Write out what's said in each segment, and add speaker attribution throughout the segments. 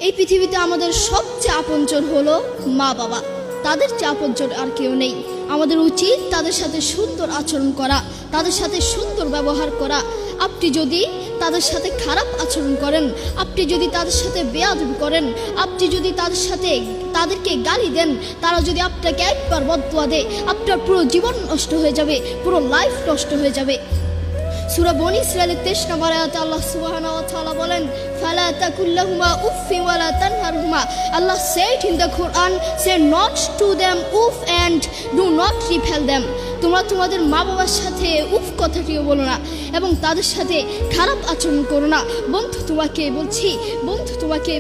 Speaker 1: এই পৃথিবীতে আমাদের সবচেয়ে আপনজন হলো মা বাবা। তাদের চেয়ে আপনজন আর কেউ নেই। আমাদের উচিত তাদের সাথে সুন্দর আচরণ করা, তাদের সাথে সুন্দর ব্যবহার করা। আপনি যদি তাদের সাথে খারাপ আচরণ করেন, আপনি যদি তাদের সাথে বেয়াদবি করেন, আপনি যদি তাদেরকে গালি দেন, তারা যদি আপনাকে একবার বদদুয়া দেয়, আপনার পুরো জীবন নষ্ট হয়ে যাবে, পুরো লাইফ নষ্ট হয়ে যাবে। সূরা বনী ইসরাঈলের 23 নম্বর আয়াতে আল্লাহ সুবহানাহু ওয়া তাআলা বলেন, ফালা তাকুল লাহুমা উফফিন ওয়া লা তানহারহুমা। Allah said in the Quran, say not to them uff and do not repel them. তোমরা তোমাদের মা বাবার সাথে উফ কথাটিও বলো না এবং তাদের সাথে খারাপ আচরণ করো না। বন্ধু তোমাকে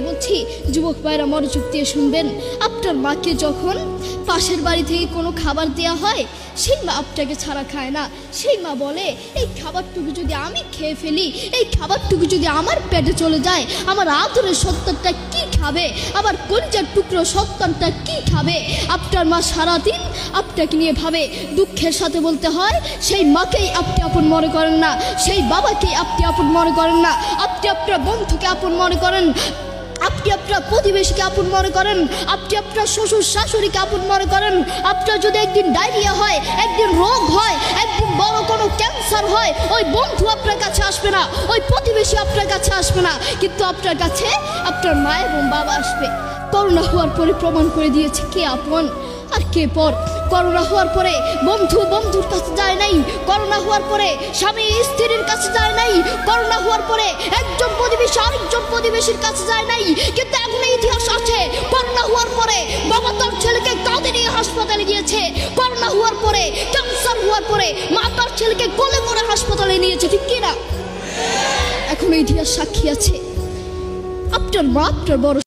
Speaker 1: বলছি যুবক ভাইরা মনোযোগ দিয়ে শুনবেন। আপনার মাকে যখন পাশের বাড়ি থেকে কোনো খাবার দেওয়া হয়, সেই মা আপনাকে ছাড়া খায় না। সেই মা বলে, এই খাবারটুকু যদি আমি খেয়ে ফেলি, এই খাবারটুকু যদি আমার পেটে চলে যায়, আমার আদরের সন্তানটা কি খাবে? আমার কলিজার টুকরো সন্তানটা কি খাবে? আপনার মা সারাদিন আপনাকে নিয়ে ভাবে। দুঃখের সাথে বলতে হয়, সেই মাকেই আপনি আপন মনে করেন না, সেই বাবাকেই আপনি আপন মনে করেন না। আপনি আপনার বন্ধুকে আপন মনে করেন, আপনি আপনার প্রতিবেশীকে আপন মনে করেন, আপনি আপনার শ্বশুর শাশুড়িকে আপন মনে করেন। আপনার যদি একদিন ডায়রিয়া হয়, একদিন রোগ হয়, একদিন বড় কোনো ক্যান্সার হয়, ওই বন্ধু আপনার কাছে আসবে না, ওই প্রতিবেশী আপনার কাছে আসবে না, কিন্তু আপনার কাছে আপনার মা এবং বাবা আসবে। করোনা হওয়ার পরে প্রমাণ করে দিয়েছে কে আপন আর কে পর। করোনা হওয়ার পরে বন্ধু বন্ধুর কাছে যায় নাই, করোনা হওয়ার পরে স্বামী স্ত্রীর কাছে যায় নাই, করোনা হওয়ার পরে একজন প্রতিবেশী আরেকজন প্রতিবেশীর কাছে যায় নাই। কিন্তু এখন ইতিহাস আছে, করোনা হওয়ার পরে বাবা তার ছেলেকে কাঁধে নিয়ে হাসপাতালে গিয়েছে, করোনা হওয়ার পরে ক্যান্সার হওয়ার পরে মা তার ছেলেকে কোলে করে হাসপাতালে নিয়েছে, ঠিক কিনা? এখন ইতিহাস সাক্ষী আছে। আপনার মা আপনার বড়